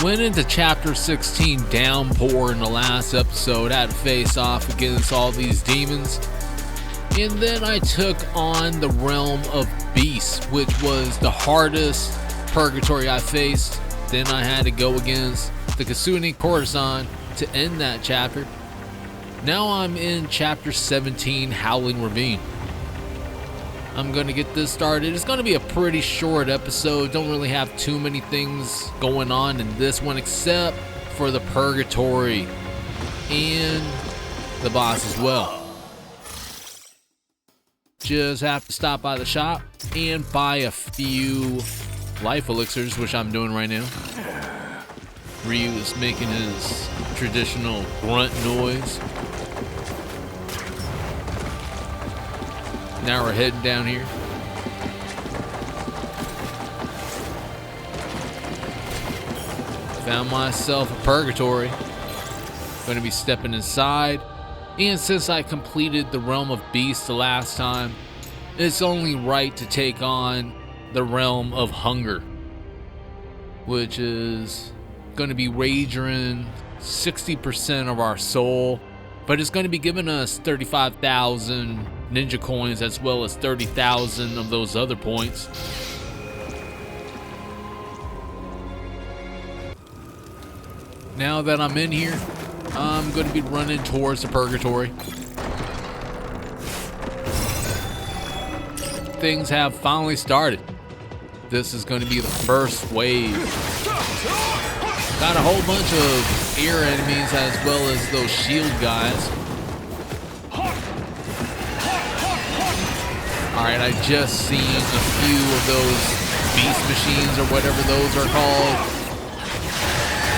Went into chapter 16 downpour in the last episode. Had to face off against all these demons. And then I took on the realm of beasts, which was the hardest purgatory I faced. Then I had to go against the Kitsune courtesan to end that chapter. Now I'm in chapter 17, Howling Ravine. I'm going to get this started. It's going to be a pretty short episode. Don't really have too many things going on in this one except for the purgatory and the boss as well. Just have to stop by the shop and buy a few life elixirs, which I'm doing right now. Ryu is making his traditional grunt noise. Now we're heading down here. Found myself a purgatory. Going to be stepping inside. And since I completed the Realm of Beasts the last time, it's only right to take on the Realm of Hunger, which is going to be wagering 60% of our soul, but it's going to be giving us 35,000 ninja coins as well as 30,000 of those other points. Now that I'm in here, I'm going to be running towards the purgatory. Things have finally started. This is going to be the first wave. Got a whole bunch of air enemies as well as those shield guys. Alright, I just seen a few of those beast machines or whatever those are called.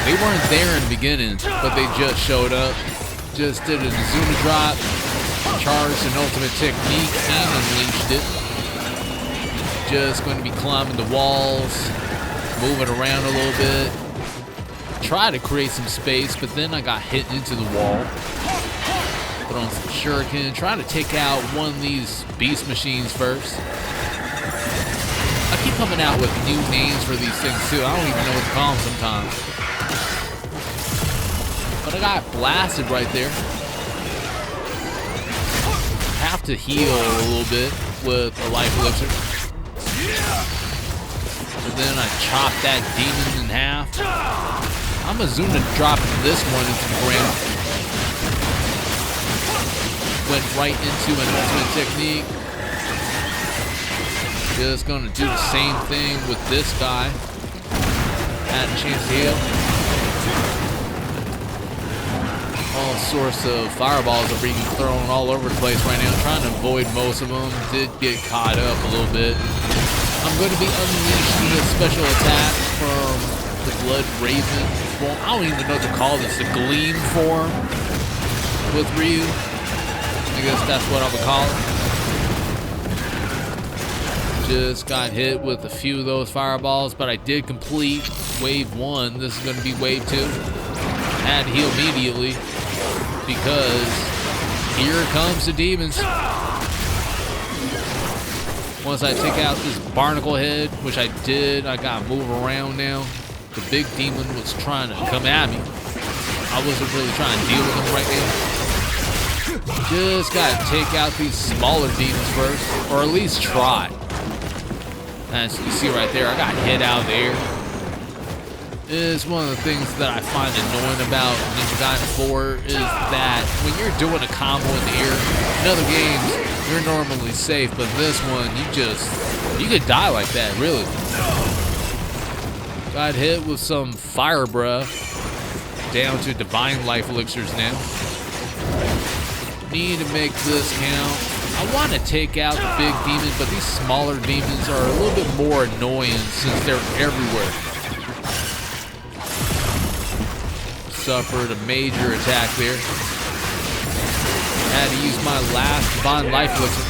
They weren't there in the beginning, but they just showed up. Just did a Zuna drop, charged an ultimate technique and unleashed it. Just going to be climbing the walls, moving around a little bit. Try to create some space, but then I got hit into the wall. Put on some shuriken, trying to take out one of these beast machines first. I keep coming out with new names for these things too. I don't even know what to call them sometimes. But I got blasted right there. Have to heal a little bit with a life elixir. And then I chop that demon in half. I'm a Zuna dropping this one into the ground. Went right into an ultimate technique. Just gonna do the same thing with this guy. Had a chance to heal. All sorts of fireballs are being thrown all over the place right now. Trying to avoid most of them. Did get caught up a little bit. I'm going to be unleashing a special attack from the Blood Raven form. I don't even know what to call this. The Gleam form with Ryu. I guess that's what I would call it. Just got hit with a few of those fireballs, but I did complete wave 1. This is going to be wave 2. Had to heal immediately because here comes the demons. Once I take out this barnacle head, which I did, I gotta move around now. The big demon was trying to come at me. I wasn't really trying to deal with him right now. Just gotta take out these smaller demons first, or at least try. As you see right there, I got hit out of the air. It's one of the things that I find annoying about Ninja Gaiden 4 is that when you're doing a combo in the air, in other games, you're normally safe, but this one, you could die like that, really. Got hit with some fire breath. Down to divine life elixirs now. Need to make this count. I want to take out the big demons, but these smaller demons are a little bit more annoying since they're everywhere. Suffered a major attack there. Had to use my last divine life elixir.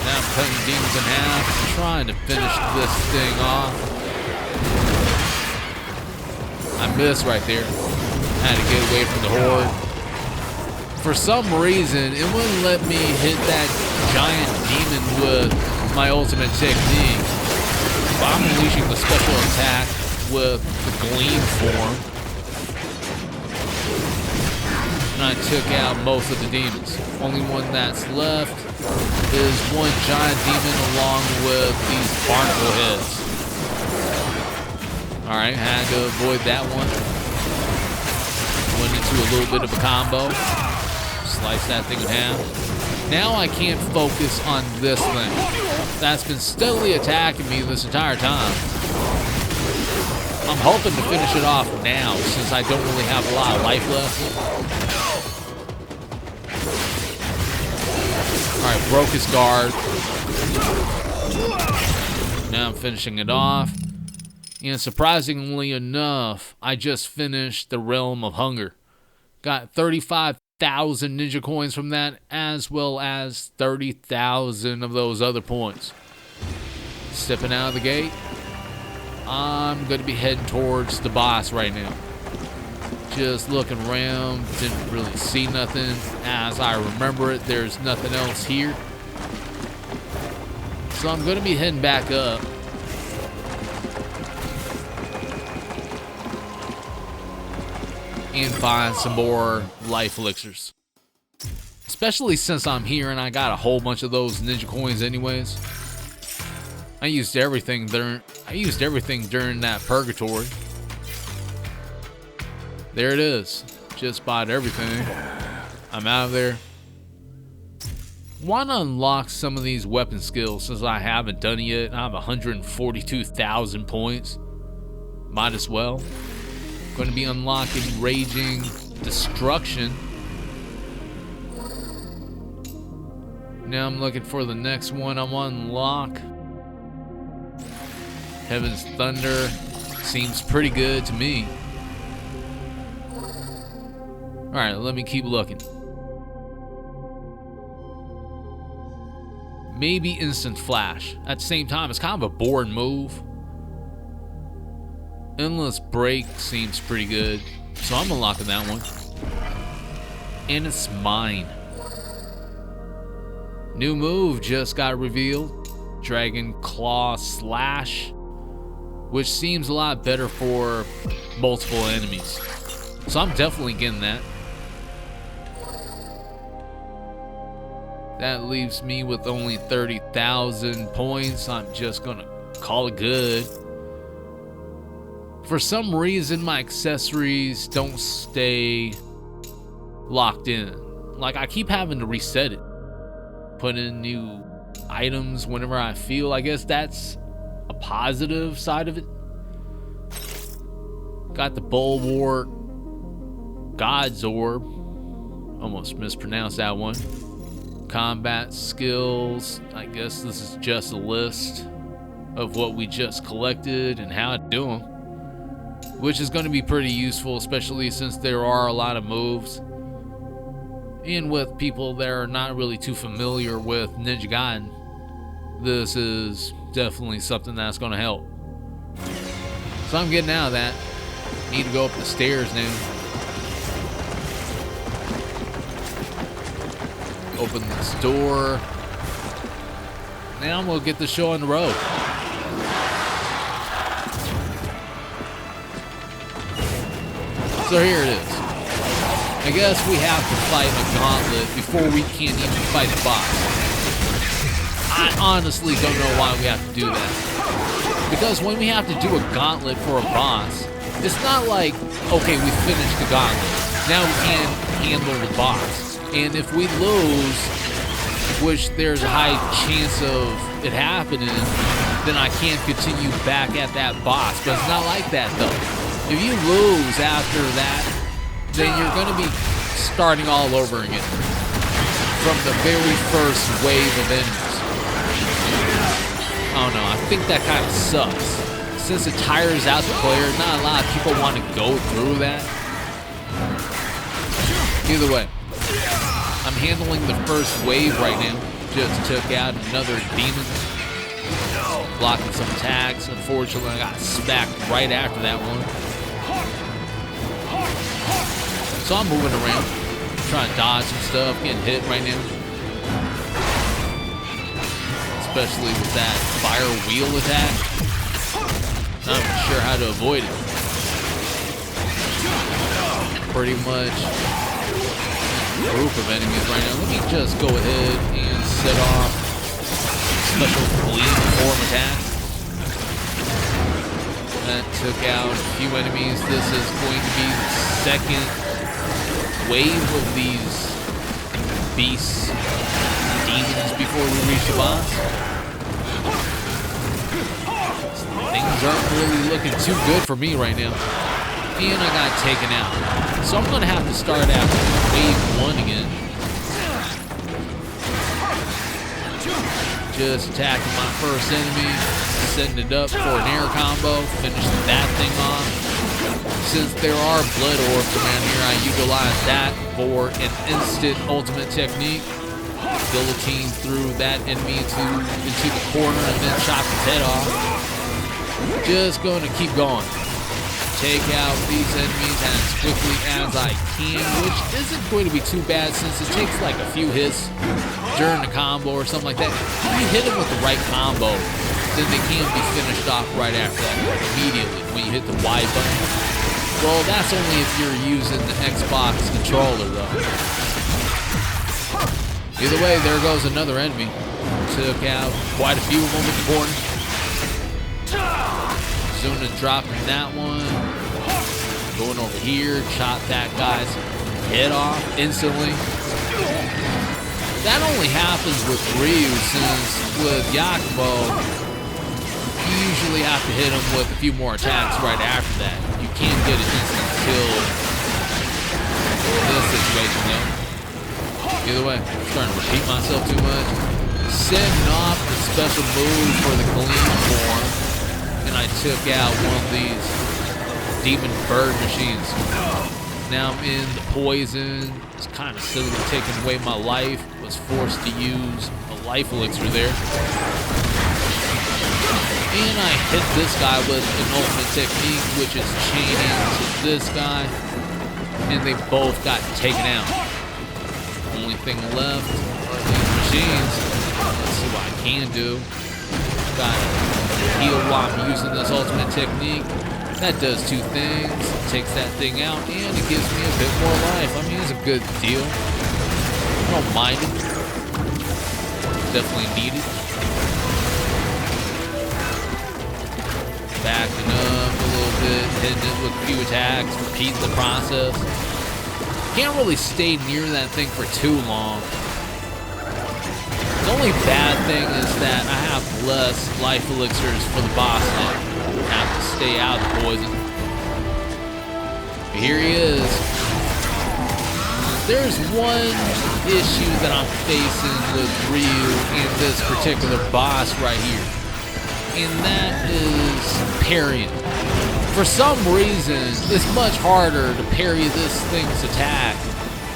Now I'm cutting demons in half, trying to finish this thing off. I missed right there. Had to get away from the horde. For some reason, it wouldn't let me hit that giant demon with my ultimate technique. But I'm unleashing the special attack. with the gleam form. And I took out most of the demons. Only one that's left is one giant demon along with these barnacle heads. Alright, had to avoid that one. Went into a little bit of a combo. Slice that thing in half. Now I can't focus on this thing. That's been steadily attacking me this entire time. I'm hoping to finish it off now since I don't really have a lot of life left. Alright, broke his guard. Now I'm finishing it off. And surprisingly enough, I just finished the Realm of Hunger. Got 35,000 ninja coins from that, as well as 30,000 of those other points. Stepping out of the gate, I'm going to be heading towards the boss right now. Just looking around, didn't really see nothing. As I remember it, there's nothing else here. So I'm going to be heading back up. And find some more life elixirs. Especially since I'm here and I got a whole bunch of those ninja coins anyways. I used everything during that purgatory. There it is. Just bought everything. I'm out of there. Want to unlock some of these weapon skills since I haven't done it yet. I have 142,000 points. Might as well. Going to be unlocking Raging Destruction. Now I'm looking for the next one I want to unlock. Heaven's Thunder seems pretty good to me. Alright, let me keep looking. Maybe Instant Flash. At the same time, it's kind of a boring move. Endless Break seems pretty good, so I'm unlocking that one. And it's mine. New move just got revealed. Dragon Claw Slash, which seems a lot better for multiple enemies. So I'm definitely getting that. That leaves me with only 30,000 points. I'm just gonna call it good. For some reason, my accessories don't stay locked in. Like, I keep having to reset it. Put in new items whenever I feel. I guess that's a positive side of it. Got the Bulwark, God's Orb. Almost mispronounced that one. Combat skills. I guess this is just a list of what we just collected and how to do them. Which is going to be pretty useful, especially since there are a lot of moves. And with people that are not really too familiar with Ninja Gaiden, this is definitely something that's going to help. So I'm getting out of that. Need to go up the stairs now. Open this door. Now I'm going to get the show on the road. So here it is. I guess we have to fight a gauntlet before we can even fight a boss. I honestly don't know why we have to do that. Because when we have to do a gauntlet for a boss, it's not like, okay, we finished the gauntlet. Now we can handle the boss. And if we lose, which there's a high chance of it happening, then I can't continue back at that boss. But it's not like that though. If you lose after that, then you're going to be starting all over again from the very first wave of enemies. I don't know, I think that kind of sucks. Since it tires out the player, not a lot of people want to go through that. Either way, I'm handling the first wave right now. Just took out another demon. Blocking some attacks. Unfortunately, I got smacked right after that one. So I'm moving around, trying to dodge some stuff, getting hit right now. Especially with that fire wheel attack. Not even sure how to avoid it. Pretty much a group of enemies right now. Let me just go ahead and set off special bleed form attack. That took out a few enemies. This is going to be the second wave of these beasts, demons, before we reach the boss. Things aren't really looking too good for me right now. And I got taken out. So I'm going to have to start out with wave 1 again. Just attacking my first enemy, setting it up for an air combo, finishing that thing off. Since there are blood orbs around here, I utilize that for an instant ultimate technique. Guillotine through that enemy into the corner and then chop his head off. Just going to keep going. Take out these enemies as quickly as I can, which isn't going to be too bad since it takes like a few hits during the combo or something like that. If you hit them with the right combo, then they can be finished off right after that, like immediately when you hit the Y button. Well, that's only if you're using the Xbox controller though. Either way, there goes another enemy. Took out quite a few of them in the corner. Soon as dropping that one, going over here, chop that guy's head off instantly. That only happens with Ryu, since with Yakumo, you usually have to hit him with a few more attacks right after that. You can't get an instant kill in this situation though. Either way, I'm starting to repeat myself too much. Setting off the special move for the clean form. And I took out one of these demon bird machines. Now I'm in the poison. It's kind of silly taking away my life. Was forced to use a life elixir there. And I hit this guy with an ultimate technique, which is chaining to this guy. And they both got taken out. Only thing left are these machines. Let's see what I can do. Got heal while I'm using this ultimate technique. That does two things. It takes that thing out and it gives me a bit more life. I mean, it's a good deal. I don't mind it. Definitely need it. Backing up a little bit, hitting it with a few attacks, repeat the process. Can't really stay near that thing for too long. The only bad thing is that I have less life elixirs for the boss now. I have to stay out of the poison. But here he is. There's one issue that I'm facing with Ryu and this particular boss right here. And that is parrying. For some reason, it's much harder to parry this thing's attack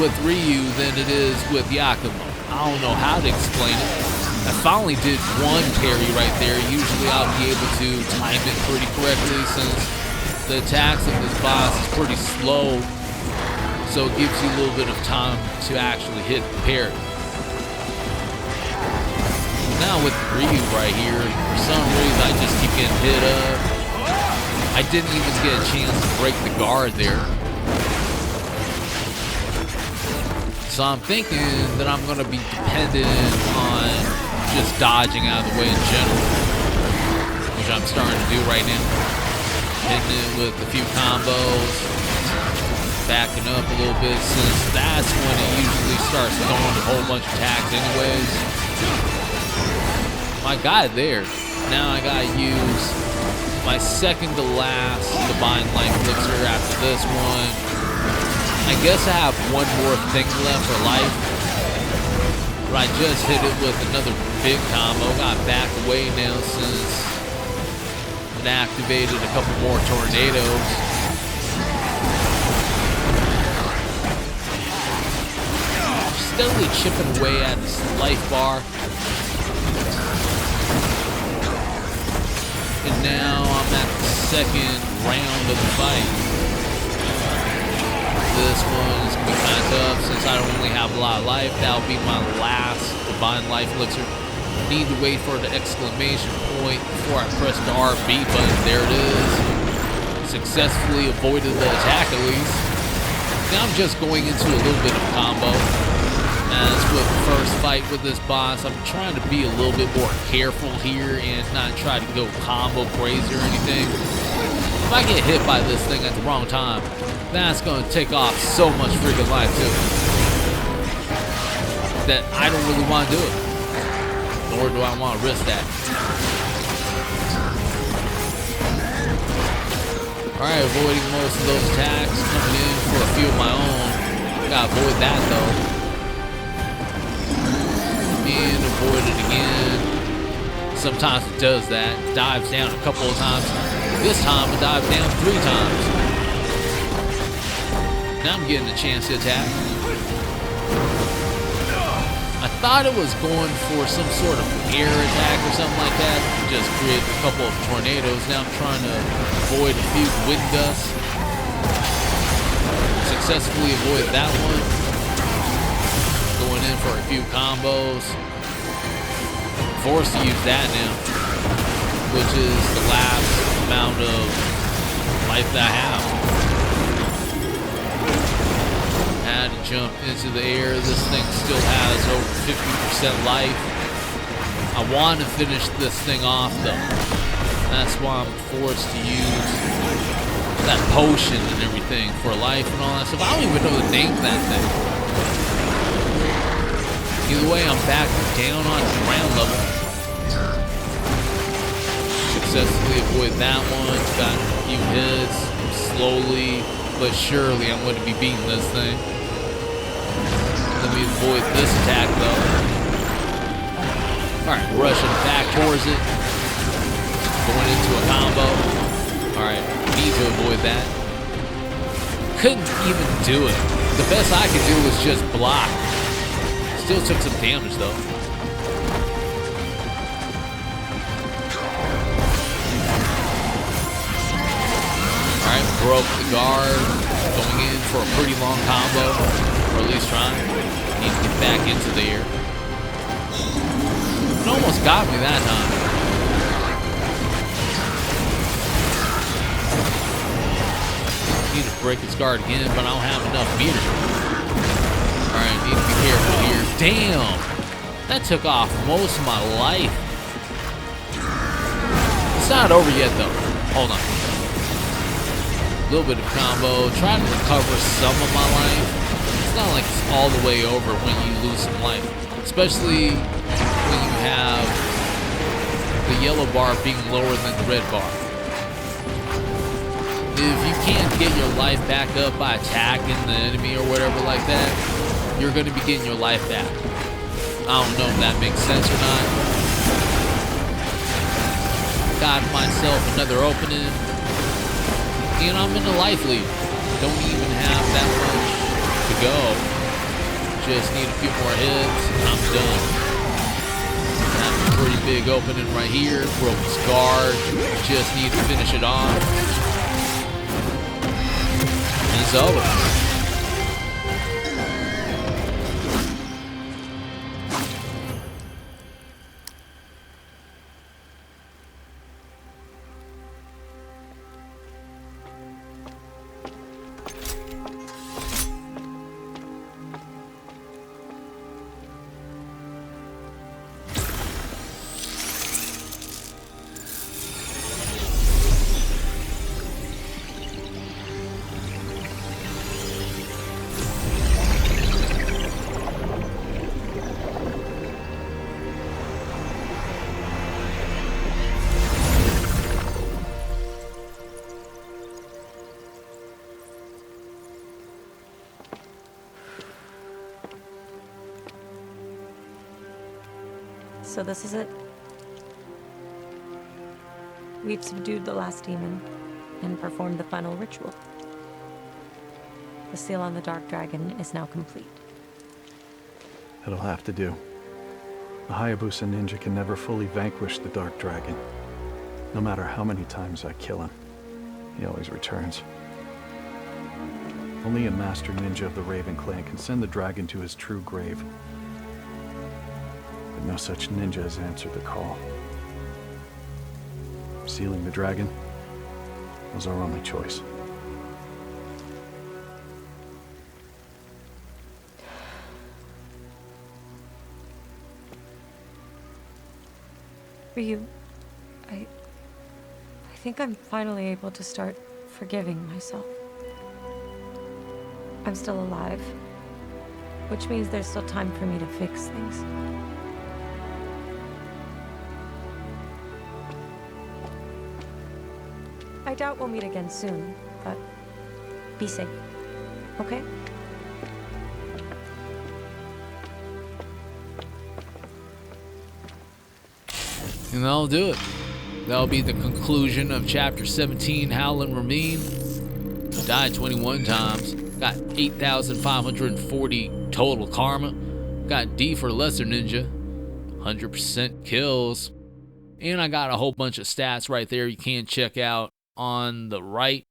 with Ryu than it is with Yakumo. I don't know how to explain it. I finally did one parry right there. Usually I'll be able to time it pretty correctly since the attacks of this boss is pretty slow. So it gives you a little bit of time to actually hit the parry. Now with Ryu right here, for some reason I just keep getting hit up. I didn't even get a chance to break the guard there. So I'm thinking that I'm going to be dependent on just dodging out of the way in general, which I'm starting to do right now. Hitting it with a few combos, backing up a little bit, since that's when it usually starts throwing a whole bunch of attacks anyways. I got it there. Now I got to use my second to last Divine Life Elixir after this one. I guess I have one more thing left for life. But I just hit it with another big combo. Got back away now since it activated a couple more tornadoes. Steadily chipping away at this life bar. And now I'm at the second round of the fight. This one is going to be kind of tough since I don't really have a lot of life. That'll be my last Divine Life Elixir. need to wait for the exclamation point before I press the RB button. There it is. Successfully avoided the attack at least. Now I'm just going into a little bit of combo. As with the first fight with this boss, I'm trying to be a little bit more careful here and not try to go combo crazy or anything. If I get hit by this thing at the wrong time, that's going to take off so much freaking life too. That I don't really want to do it. Nor do I want to risk that. Alright, avoiding most of those attacks. Coming in for a few of my own. Gotta avoid that though. And avoid it again. Sometimes it does that. Dives down a couple of times. This time it dives down 3 times. Now I'm getting a chance to attack. I thought it was going for some sort of air attack or something like that. Just create a couple of tornadoes. Now I'm trying to avoid a few wind gusts. Successfully avoid that one. Going in for a few combos. Forced to use that now, which is the last amount of life that I have. Had to jump into the air. This thing still has over 50% life. I want to finish this thing off though. That's why I'm forced to use that potion and everything for life and all that stuff. I don't even know the name of that thing. Either way, I'm back down on ground level. Successfully avoid that one. Got a few hits. Slowly but surely I'm going to be beating this thing. Let me avoid this attack though. Alright, rushing back towards it. Going into a combo. Alright, need to avoid that. Couldn't even do it. The best I could do was just block. Still took some damage though. Alright, broke the guard. Going in for a pretty long combo. Or at least trying. Need to get back into the air. It almost got me that time. Need to break its guard again, but I don't have enough meter. Alright, need to be careful here. Damn! That took off most of my life. It's not over yet though. Hold on. A little bit of combo. Trying to recover some of my life. It's not like it's all the way over when you lose some life. Especially when you have the yellow bar being lower than the red bar. If you can't get your life back up by attacking the enemy or whatever like that, you're going to be getting your life back. I don't know if that makes sense or not. Got myself another opening. And I'm in the life lead. Don't even have that much to go. Just need a few more hits and I'm done. That's a pretty big opening right here. Broke his guard. Just need to finish it off. And it's over. So this is it. We've subdued the last demon and performed the final ritual. The seal on the Dark Dragon is now complete. It'll have to do. The Hayabusa ninja can never fully vanquish the Dark Dragon. No matter how many times I kill him, he always returns. Only a master ninja of the Raven clan can send the dragon to his true grave. but no such ninja has answered the call. Sealing the dragon was our only choice. Ryu, I think I'm finally able to start forgiving myself. I'm still alive, which means there's still time for me to fix things. I doubt we'll meet again soon, but be safe, okay? And that'll do it. That'll be the conclusion of Chapter 17, Howlin' Ravine. Died 21 times. Got 8,540 total karma. Got D for Lesser Ninja. 100% kills. And I got a whole bunch of stats right there you can check out on the right.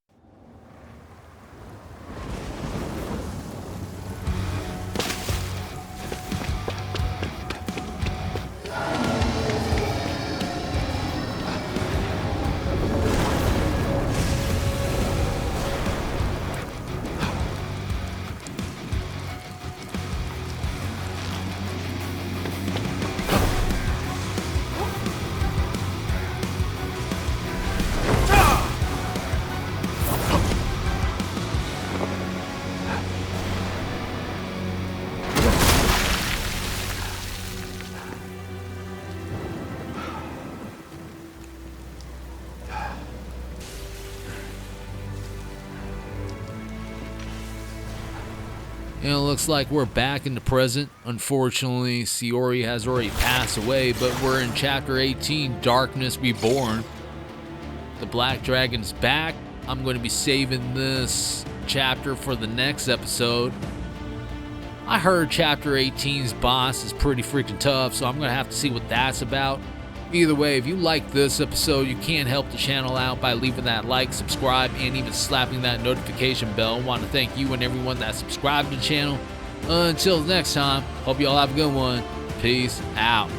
And it looks like we're back in the present. Unfortunately, Seori has already passed away, but we're in Chapter 18, Darkness Reborn. The Black Dragon's back. I'm going to be saving this chapter for the next episode. I heard Chapter 18's boss is pretty freaking tough, so I'm going to have to see what that's about. Either way, if you like this episode, you can help the channel out by leaving that like, subscribe, and even slapping that notification bell. I want to thank you and everyone that subscribed to the channel. Until next time, hope you all have a good one. Peace out.